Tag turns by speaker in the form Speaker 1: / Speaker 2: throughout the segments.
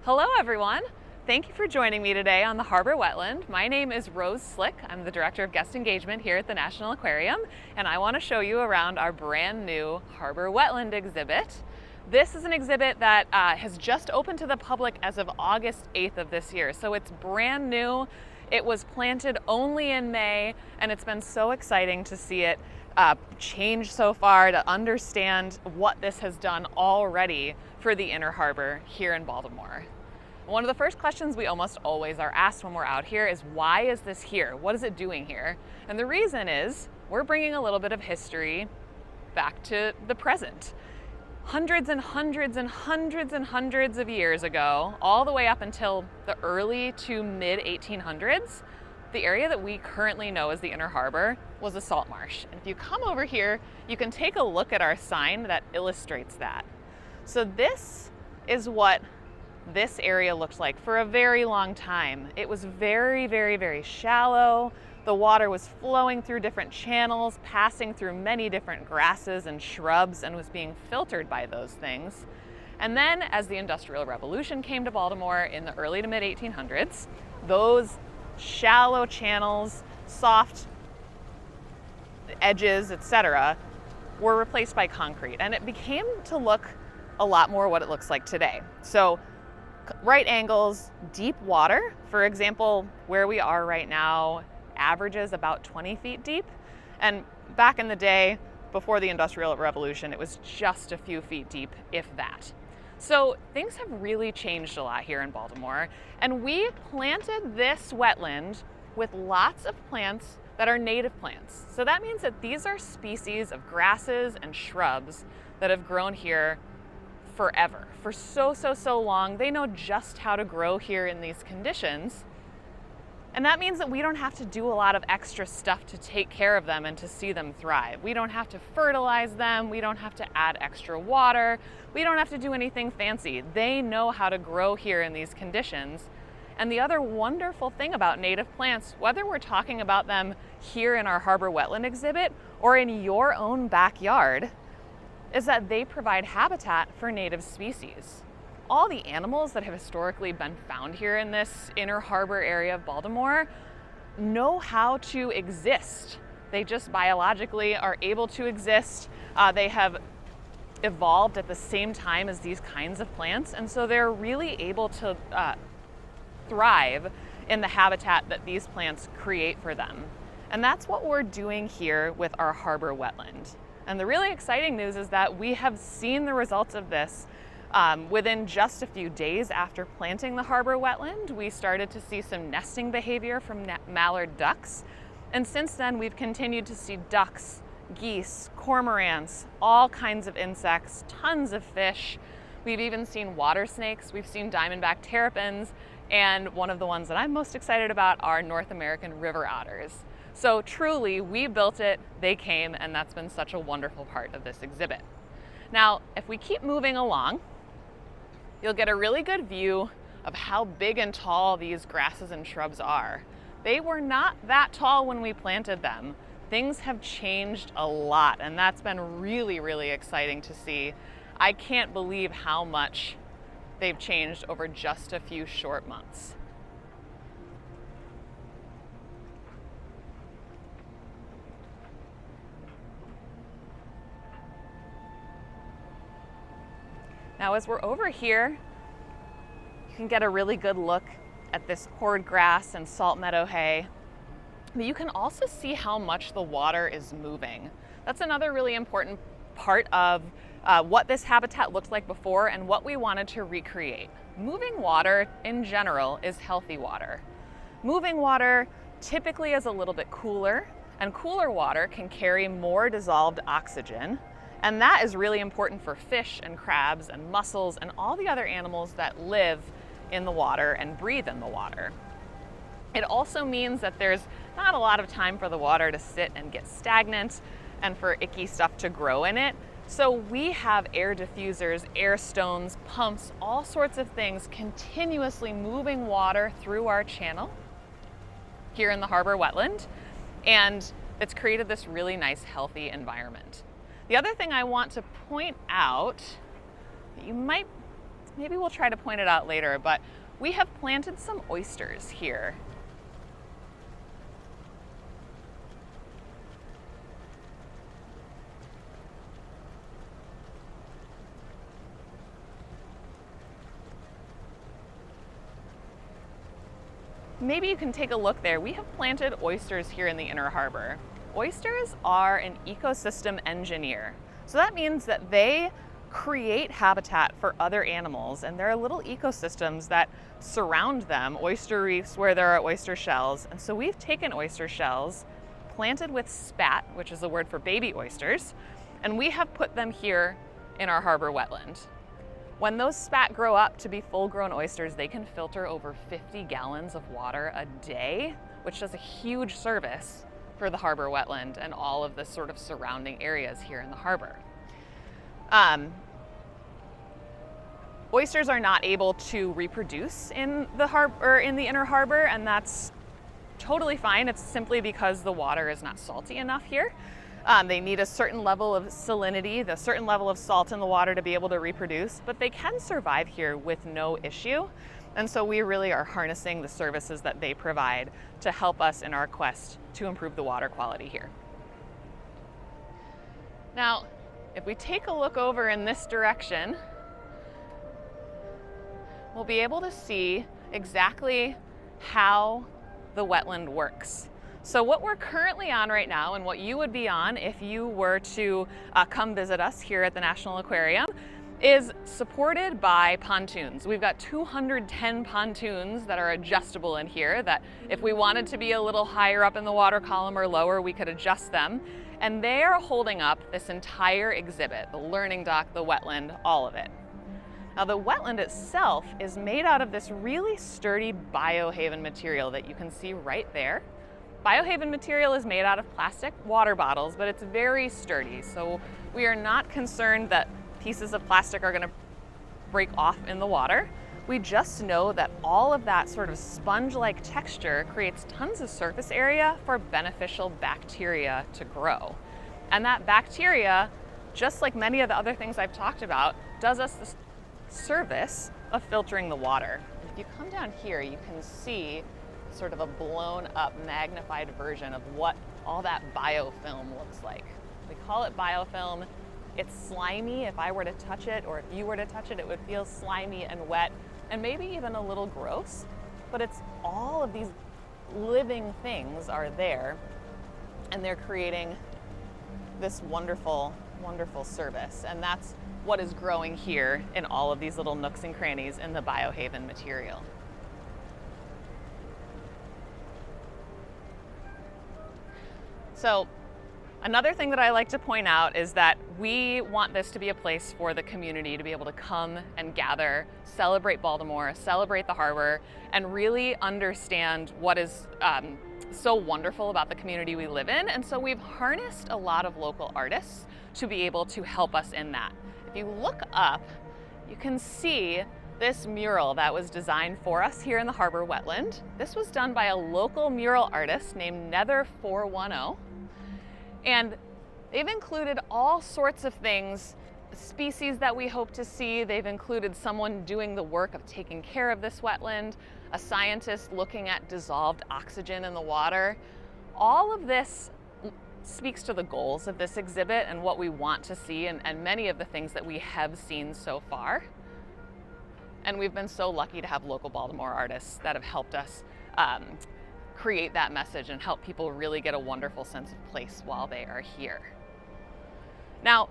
Speaker 1: Hello everyone! Thank you for joining me today on the Harbor Wetland. My name is Rose Slick. I'm the Director of Guest Engagement here at the National Aquarium, and I want to show you around our brand new Harbor Wetland exhibit. This is an exhibit that has just opened to the public as of August 8th of this year, so it's brand new. It was planted only in May, and it's been so exciting to see it change so far, to understand what this has done already for the Inner Harbor here in Baltimore. One of the first questions we almost always are asked when we're out here is, why is this here? What is it doing here? And the reason is we're bringing a little bit of history back to the present. Hundreds and hundreds and hundreds and hundreds of years ago, all the way up until the early to mid 1800s, the area that we currently know as the Inner Harbor was a salt marsh. And if you come over here, you can take a look at our sign that illustrates that. So this is what this area looked like for a very long time. It was very, very, very shallow. The water was flowing through different channels, passing through many different grasses and shrubs, and was being filtered by those things. And then as the Industrial Revolution came to Baltimore in the early to mid 1800s, those shallow channels, soft edges, etc., were replaced by concrete, and it became to look a lot more what it looks like today. So right angles, deep water. For example, where we are right now averages about 20 feet deep, and back in the day before the Industrial Revolution, it was just a few feet deep, if that. So things have really changed a lot here in Baltimore, and we planted this wetland with lots of plants that are native plants. So that means that these are species of grasses and shrubs that have grown here forever, for so long. They know just how to grow here in these conditions. And that means that we don't have to do a lot of extra stuff to take care of them and to see them thrive. We don't have to fertilize them. We don't have to add extra water. We don't have to do anything fancy. They know how to grow here in these conditions. And the other wonderful thing about native plants, whether we're talking about them here in our Harbor Wetland exhibit or in your own backyard, is that they provide habitat for native species. All the animals that have historically been found here in this Inner Harbor area of Baltimore know how to exist. They just biologically are able to exist. They have evolved at the same time as these kinds of plants, and so they're really able to thrive in the habitat that these plants create for them. And that's what we're doing here with our Harbor Wetland. And the really exciting news is that we have seen the results of this within just a few days after planting the Harbor Wetland. We started to see some nesting behavior from mallard ducks. And since then, we've continued to see ducks, geese, cormorants, all kinds of insects, tons of fish. We've even seen water snakes. We've seen diamondback terrapins. And one of the ones that I'm most excited about are North American river otters. So truly, we built it, they came, and that's been such a wonderful part of this exhibit. Now, if we keep moving along, you'll get a really good view of how big and tall these grasses and shrubs are. They were not that tall when we planted them. Things have changed a lot, and that's been really, really exciting to see. I can't believe how much they've changed over just a few short months. Now, as we're over here, you can get a really good look at this cord grass and salt meadow hay, but you can also see how much the water is moving. That's another really important part of what this habitat looked like before and what we wanted to recreate. Moving water in general is healthy water. Moving water typically is a little bit cooler, and cooler water can carry more dissolved oxygen. And that is really important for fish and crabs and mussels and all the other animals that live in the water and breathe in the water. It also means that there's not a lot of time for the water to sit and get stagnant and for icky stuff to grow in it. So we have air diffusers, air stones, pumps, all sorts of things continuously moving water through our channel here in the Harbor Wetland. And it's created this really nice, healthy environment. The other thing I want to point out that you might maybe we'll try to point it out later, but we have planted some oysters here. Maybe you can take a look there. We have planted oysters here in the Inner Harbor. Oysters are an ecosystem engineer. So that means that they create habitat for other animals, and there are little ecosystems that surround them, oyster reefs where there are oyster shells. And so we've taken oyster shells, planted with spat, which is a word for baby oysters, and we have put them here in our harbor wetland. When those spat grow up to be full-grown oysters, they can filter over 50 gallons of water a day, which does a huge service for the harbor wetland and all of the sort of surrounding areas here in the harbor. Oysters are not able to reproduce in the harbor, in the Inner Harbor, and that's totally fine. It's simply because the water is not salty enough here. They need a certain level of salinity, the certain level of salt in the water to be able to reproduce, but they can survive here with no issue. And so we really are harnessing the services that they provide to help us in our quest to improve the water quality here. Now, if we take a look over in this direction, we'll be able to see exactly how the wetland works. So what we're currently on right now, and what you would be on if you were to come visit us here at the National Aquarium, is supported by pontoons. We've got 210 pontoons that are adjustable in here, that if we wanted to be a little higher up in the water column or lower, we could adjust them. And they are holding up this entire exhibit, the learning dock, the wetland, all of it. Now the wetland itself is made out of this really sturdy biohaven material that you can see right there. Biohaven material is made out of plastic water bottles, but it's very sturdy. So we are not concerned that pieces of plastic are going to break off in the water. We just know that all of that sort of sponge-like texture creates tons of surface area for beneficial bacteria to grow. And that bacteria, just like many of the other things I've talked about, does us the service of filtering the water. If you come down here, you can see sort of a blown up, magnified version of what all that biofilm looks like. We call it biofilm. It's slimy. If I were to touch it, or if you were to touch it, it would feel slimy and wet and maybe even a little gross, but it's all of these living things are there, and they're creating this wonderful, wonderful service. And that's what is growing here in all of these little nooks and crannies in the biohaven material. So another thing that I like to point out is that we want this to be a place for the community to be able to come and gather, celebrate Baltimore, celebrate the harbor, and really understand what is so wonderful about the community we live in. And so we've harnessed a lot of local artists to be able to help us in that. If you look up, you can see this mural that was designed for us here in the harbor wetland. This was done by a local mural artist named Nether 410. And they've included all sorts of things, species that we hope to see. They've included someone doing the work of taking care of this wetland, a scientist looking at dissolved oxygen in the water. All of this speaks to the goals of this exhibit and what we want to see, and many of the things that we have seen so far. And we've been so lucky to have local Baltimore artists that have helped us create that message and help people really get a wonderful sense of place while they are here. Now,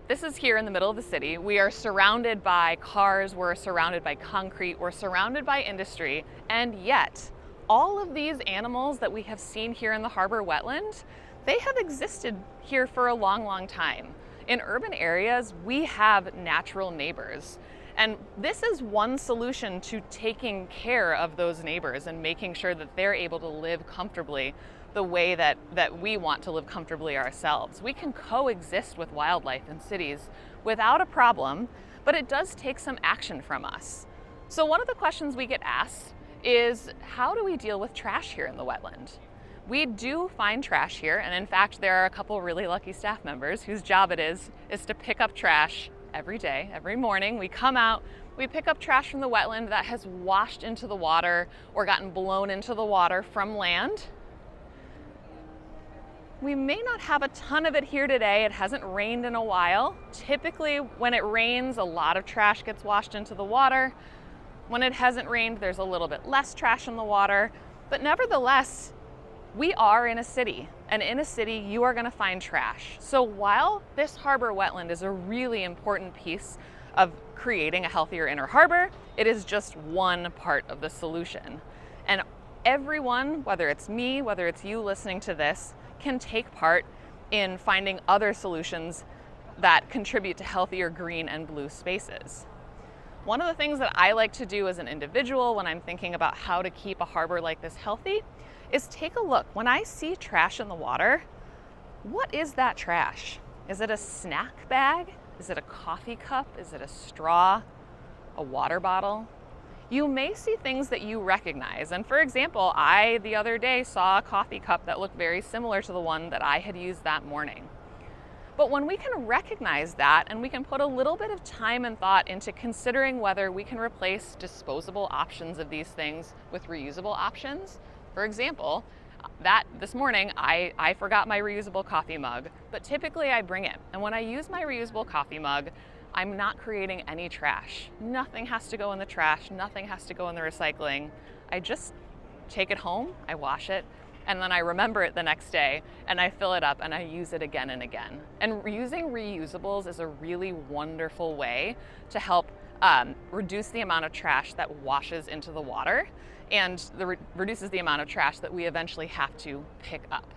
Speaker 1: this is here in the middle of the city. We are surrounded by cars, we're surrounded by concrete, we're surrounded by industry, and yet all of these animals that we have seen here in the harbor wetland, they have existed here for a long, long time. In urban areas, we have natural neighbors. And this is one solution to taking care of those neighbors and making sure that they're able to live comfortably the way that we want to live comfortably ourselves. We can coexist with wildlife in cities without a problem, but it does take some action from us. So one of the questions we get asked is, how do we deal with trash here in the wetland? We do find trash here, and in fact, there are a couple really lucky staff members whose job it is to pick up trash every day, every morning. We come out, we pick up trash from the wetland that has washed into the water or gotten blown into the water from land. We may not have a ton of it here today. It hasn't rained in a while. Typically, when it rains, a lot of trash gets washed into the water. When it hasn't rained, there's a little bit less trash in the water. But nevertheless, we are in a city, and in a city, you are going to find trash. So while this harbor wetland is a really important piece of creating a healthier inner harbor, it is just one part of the solution. And everyone, whether it's me, whether it's you listening to this, can take part in finding other solutions that contribute to healthier green and blue spaces. One of the things that I like to do as an individual when I'm thinking about how to keep a harbor like this healthy is take a look. When I see trash in the water, what is that trash? Is it a snack bag? Is it a coffee cup? Is it a straw? A water bottle? You may see things that you recognize. And for example, I the other day saw a coffee cup that looked very similar to the one that I had used that morning. But when we can recognize that and we can put a little bit of time and thought into considering whether we can replace disposable options of these things with reusable options. For example, this morning I forgot my reusable coffee mug, but typically I bring it. And when I use my reusable coffee mug, I'm not creating any trash. Nothing has to go in the trash, nothing has to go in the recycling. I just take it home, I wash it, and then I remember it the next day, and I fill it up and I use it again and again. And using reusables is a really wonderful way to help reduce the amount of trash that washes into the water and reduces the amount of trash that we eventually have to pick up.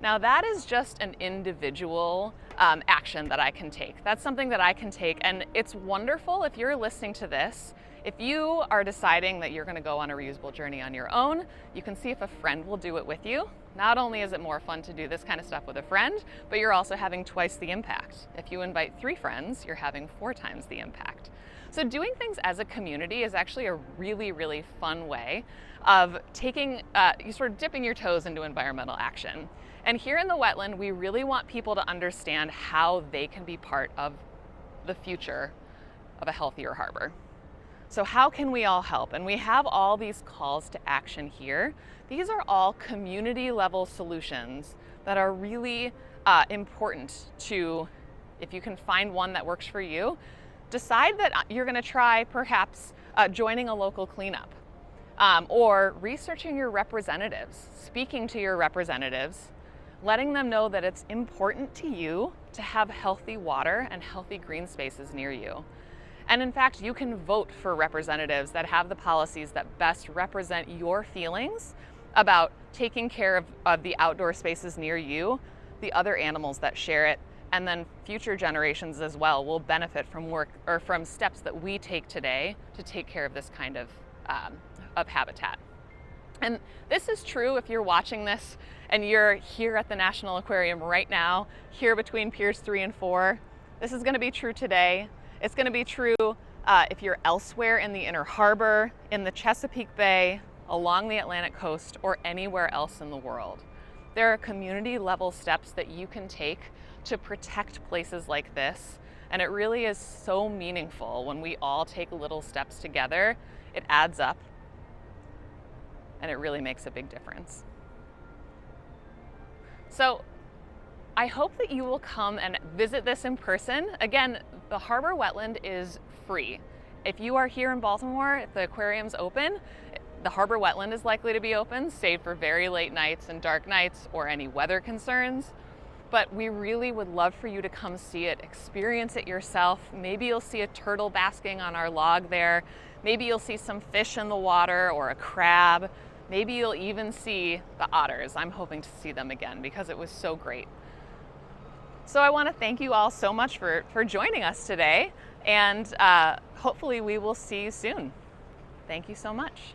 Speaker 1: Now that is just an individual action that I can take. That's something that I can take, and it's wonderful if you're listening to this. If you are deciding that you're going to go on a reusable journey on your own, you can see if a friend will do it with you. Not only is it more fun to do this kind of stuff with a friend, but you're also having twice the impact. If you invite 3 friends, you're having 4 times the impact. So doing things as a community is actually a really, really fun way of you sort of dipping your toes into environmental action. And here in the wetland, we really want people to understand how they can be part of the future of a healthier harbor. So how can we all help? And we have all these calls to action here. These are all community level solutions that are really important to, if you can find one that works for you, decide that you're going to try perhaps joining a local cleanup or researching your representatives, speaking to your representatives, letting them know that it's important to you to have healthy water and healthy green spaces near you. And in fact, you can vote for representatives that have the policies that best represent your feelings about taking care of the outdoor spaces near you, the other animals that share it, and then future generations as well will benefit from work or from steps that we take today to take care of this kind of habitat. And this is true if you're watching this and you're here at the National Aquarium right now, here between Piers 3 and 4. This is going to be true today. It's going to be true if you're elsewhere in the inner harbor, in the Chesapeake Bay, along the Atlantic coast, or anywhere else in the world. There are community level steps that you can take to protect places like this. And it really is so meaningful when we all take little steps together. It adds up and it really makes a big difference. So I hope that you will come and visit this in person. Again, the Harbor Wetland is free. If you are here in Baltimore, if the aquarium's open, the Harbor Wetland is likely to be open, save for very late nights and dark nights or any weather concerns. But we really would love for you to come see it, experience it yourself. Maybe you'll see a turtle basking on our log there. Maybe you'll see some fish in the water or a crab. Maybe you'll even see the otters. I'm hoping to see them again because it was so great. So I want to thank you all so much for joining us today, and hopefully we will see you soon. Thank you so much.